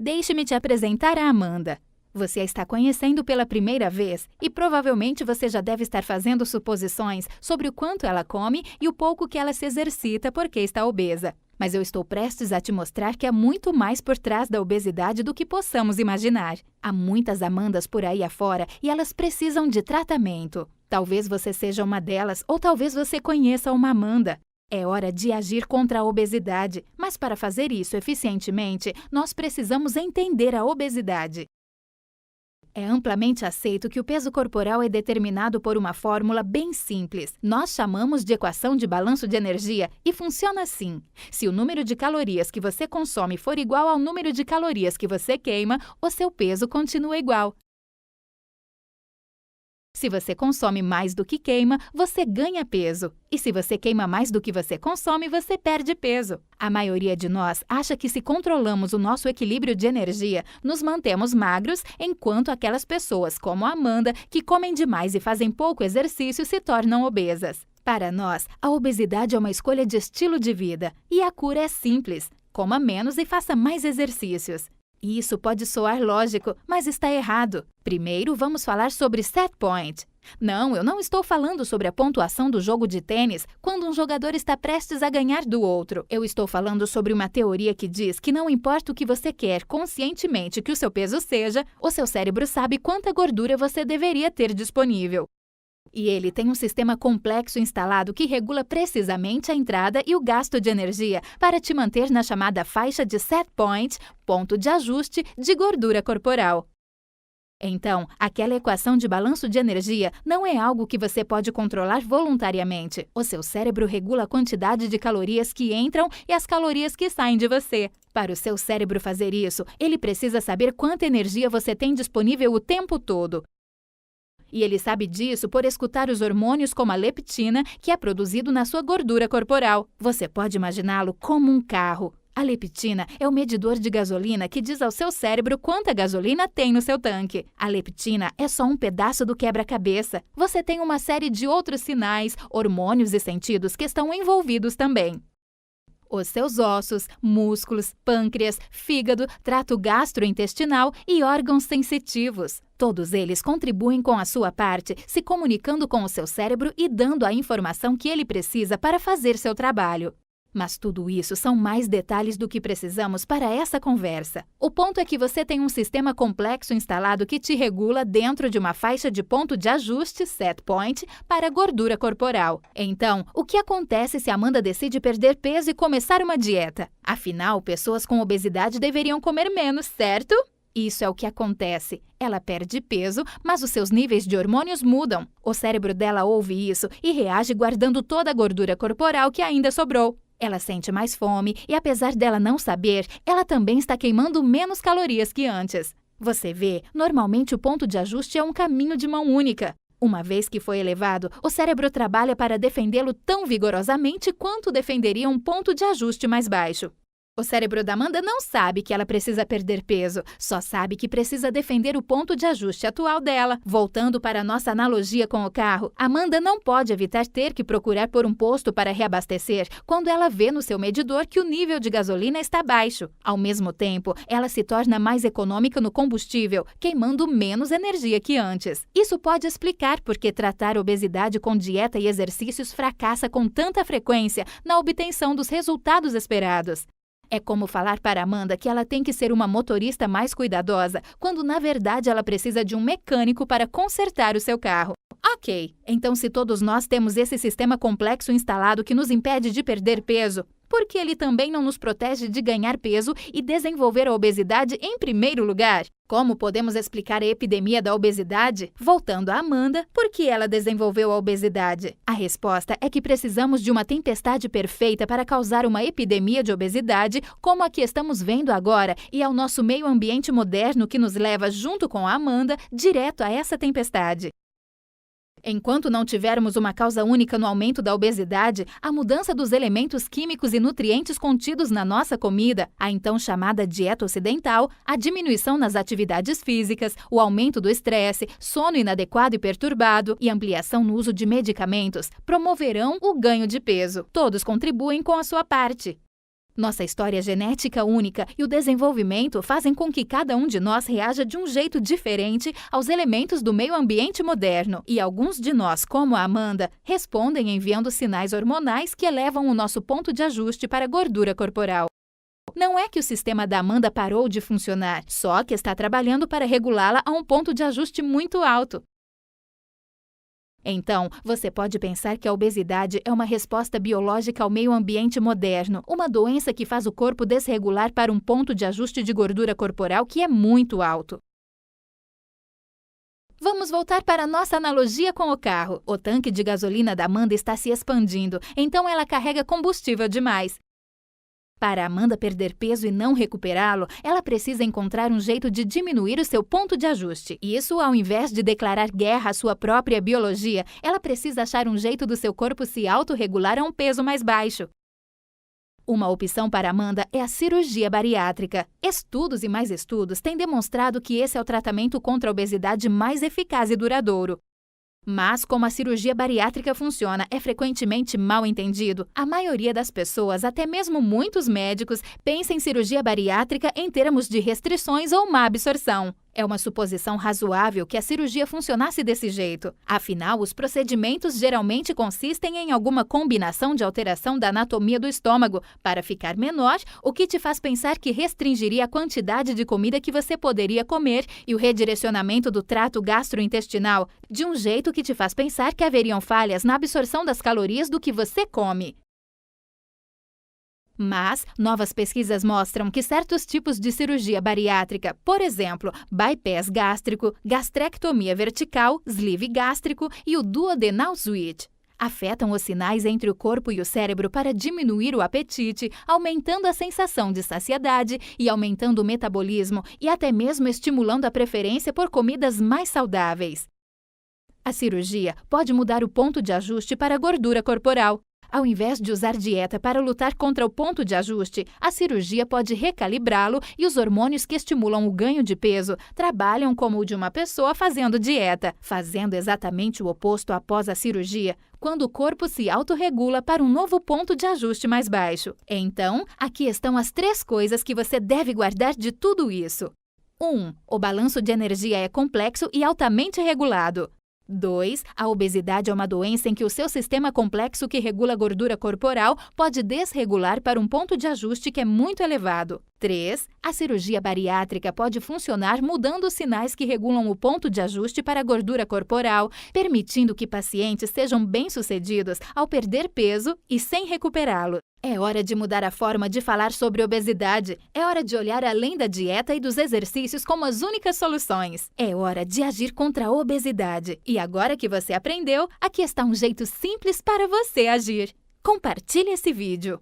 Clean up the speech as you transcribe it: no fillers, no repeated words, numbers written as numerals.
Deixe-me te apresentar a Amanda. Você a está conhecendo pela primeira vez e provavelmente você já deve estar fazendo suposições sobre o quanto ela come e o pouco que ela se exercita porque está obesa. Mas eu estou prestes a te mostrar que há muito mais por trás da obesidade do que possamos imaginar. Há muitas Amandas por aí afora e elas precisam de tratamento. Talvez você seja uma delas ou talvez você conheça uma Amanda. É hora de agir contra a obesidade, mas para fazer isso eficientemente, nós precisamos entender a obesidade. É amplamente aceito que o peso corporal é determinado por uma fórmula bem simples. Nós chamamos de equação de balanço de energia e funciona assim. Se o número de calorias que você consome for igual ao número de calorias que você queima, o seu peso continua igual. Se você consome mais do que queima, você ganha peso. E se você queima mais do que você consome, você perde peso. A maioria de nós acha que se controlamos o nosso equilíbrio de energia, nos mantemos magros, enquanto aquelas pessoas, como a Amanda, que comem demais e fazem pouco exercício, se tornam obesas. Para nós, a obesidade é uma escolha de estilo de vida. E a cura é simples. Coma menos e faça mais exercícios. Isso pode soar lógico, mas está errado. Primeiro, vamos falar sobre set point. Não, eu não estou falando sobre a pontuação do jogo de tênis quando um jogador está prestes a ganhar do outro. Eu estou falando sobre uma teoria que diz que não importa o que você quer conscientemente que o seu peso seja, o seu cérebro sabe quanta gordura você deveria ter disponível. E ele tem um sistema complexo instalado que regula precisamente a entrada e o gasto de energia para te manter na chamada faixa de set point, ponto de ajuste de gordura corporal. Então, aquela equação de balanço de energia não é algo que você pode controlar voluntariamente. O seu cérebro regula a quantidade de calorias que entram e as calorias que saem de você. Para o seu cérebro fazer isso, ele precisa saber quanta energia você tem disponível o tempo todo. E ele sabe disso por escutar os hormônios como a leptina, que é produzido na sua gordura corporal. Você pode imaginá-lo como um carro. A leptina é o medidor de gasolina que diz ao seu cérebro quanta gasolina tem no seu tanque. A leptina é só um pedaço do quebra-cabeça. Você tem uma série de outros sinais, hormônios e sentidos que estão envolvidos também. Os seus ossos, músculos, pâncreas, fígado, trato gastrointestinal e órgãos sensitivos. Todos eles contribuem com a sua parte, se comunicando com o seu cérebro e dando a informação que ele precisa para fazer seu trabalho. Mas tudo isso são mais detalhes do que precisamos para essa conversa. O ponto é que você tem um sistema complexo instalado que te regula dentro de uma faixa de ponto de ajuste, set point, para a gordura corporal. Então, o que acontece se Amanda decide perder peso e começar uma dieta? Afinal, pessoas com obesidade deveriam comer menos, certo? Isso é o que acontece. Ela perde peso, mas os seus níveis de hormônios mudam. O cérebro dela ouve isso e reage guardando toda a gordura corporal que ainda sobrou. Ela sente mais fome e, apesar dela não saber, ela também está queimando menos calorias que antes. Você vê, normalmente o ponto de ajuste é um caminho de mão única. Uma vez que foi elevado, o cérebro trabalha para defendê-lo tão vigorosamente quanto defenderia um ponto de ajuste mais baixo. O cérebro da Amanda não sabe que ela precisa perder peso, só sabe que precisa defender o ponto de ajuste atual dela. Voltando para a nossa analogia com o carro, Amanda não pode evitar ter que procurar por um posto para reabastecer quando ela vê no seu medidor que o nível de gasolina está baixo. Ao mesmo tempo, ela se torna mais econômica no combustível, queimando menos energia que antes. Isso pode explicar por que tratar obesidade com dieta e exercícios fracassa com tanta frequência na obtenção dos resultados esperados. É como falar para Amanda que ela tem que ser uma motorista mais cuidadosa, quando na verdade ela precisa de um mecânico para consertar o seu carro. Ok, então se todos nós temos esse sistema complexo instalado que nos impede de perder peso, por que ele também não nos protege de ganhar peso e desenvolver a obesidade em primeiro lugar? Como podemos explicar a epidemia da obesidade? Voltando a Amanda, por que ela desenvolveu a obesidade? A resposta é que precisamos de uma tempestade perfeita para causar uma epidemia de obesidade, como a que estamos vendo agora, e ao nosso meio ambiente moderno que nos leva, junto com a Amanda, direto a essa tempestade. Enquanto não tivermos uma causa única no aumento da obesidade, a mudança dos elementos químicos e nutrientes contidos na nossa comida, a então chamada dieta ocidental, a diminuição nas atividades físicas, o aumento do estresse, sono inadequado e perturbado e ampliação no uso de medicamentos, promoverão o ganho de peso. Todos contribuem com a sua parte. Nossa história genética única e o desenvolvimento fazem com que cada um de nós reaja de um jeito diferente aos elementos do meio ambiente moderno. E alguns de nós, como a Amanda, respondem enviando sinais hormonais que elevam o nosso ponto de ajuste para a gordura corporal. Não é que o sistema da Amanda parou de funcionar, só que está trabalhando para regulá-la a um ponto de ajuste muito alto. Então, você pode pensar que a obesidade é uma resposta biológica ao meio ambiente moderno, uma doença que faz o corpo desregular para um ponto de ajuste de gordura corporal que é muito alto. Vamos voltar para a nossa analogia com o carro. O tanque de gasolina da Amanda está se expandindo, então ela carrega combustível demais. Para a Amanda perder peso e não recuperá-lo, ela precisa encontrar um jeito de diminuir o seu ponto de ajuste. Isso, ao invés de declarar guerra à sua própria biologia, ela precisa achar um jeito do seu corpo se autorregular a um peso mais baixo. Uma opção para Amanda é a cirurgia bariátrica. Estudos e mais estudos têm demonstrado que esse é o tratamento contra a obesidade mais eficaz e duradouro. Mas, como a cirurgia bariátrica funciona é frequentemente mal entendido, a maioria das pessoas, até mesmo muitos médicos, pensa em cirurgia bariátrica em termos de restrições ou má absorção. É uma suposição razoável que a cirurgia funcionasse desse jeito. Afinal, os procedimentos geralmente consistem em alguma combinação de alteração da anatomia do estômago para ficar menor, o que te faz pensar que restringiria a quantidade de comida que você poderia comer e o redirecionamento do trato gastrointestinal, de um jeito que te faz pensar que haveriam falhas na absorção das calorias do que você come. Mas novas pesquisas mostram que certos tipos de cirurgia bariátrica, por exemplo, bypass gástrico, gastrectomia vertical, sleeve gástrico e o duodenal switch, afetam os sinais entre o corpo e o cérebro para diminuir o apetite, aumentando a sensação de saciedade e aumentando o metabolismo e até mesmo estimulando a preferência por comidas mais saudáveis. A cirurgia pode mudar o ponto de ajuste para a gordura corporal. Ao invés de usar dieta para lutar contra o ponto de ajuste, a cirurgia pode recalibrá-lo e os hormônios que estimulam o ganho de peso trabalham como o de uma pessoa fazendo dieta, fazendo exatamente o oposto após a cirurgia, quando o corpo se autorregula para um novo ponto de ajuste mais baixo. Então, aqui estão as 3 coisas que você deve guardar de tudo isso. 1. O balanço de energia é complexo e altamente regulado. 2. A obesidade é uma doença em que o seu sistema complexo que regula a gordura corporal pode desregular para um ponto de ajuste que é muito elevado. 3. A cirurgia bariátrica pode funcionar mudando os sinais que regulam o ponto de ajuste para a gordura corporal, permitindo que pacientes sejam bem-sucedidos ao perder peso e sem recuperá-lo. É hora de mudar a forma de falar sobre obesidade. É hora de olhar além da dieta e dos exercícios como as únicas soluções. É hora de agir contra a obesidade. E agora que você aprendeu, aqui está um jeito simples para você agir. Compartilhe esse vídeo.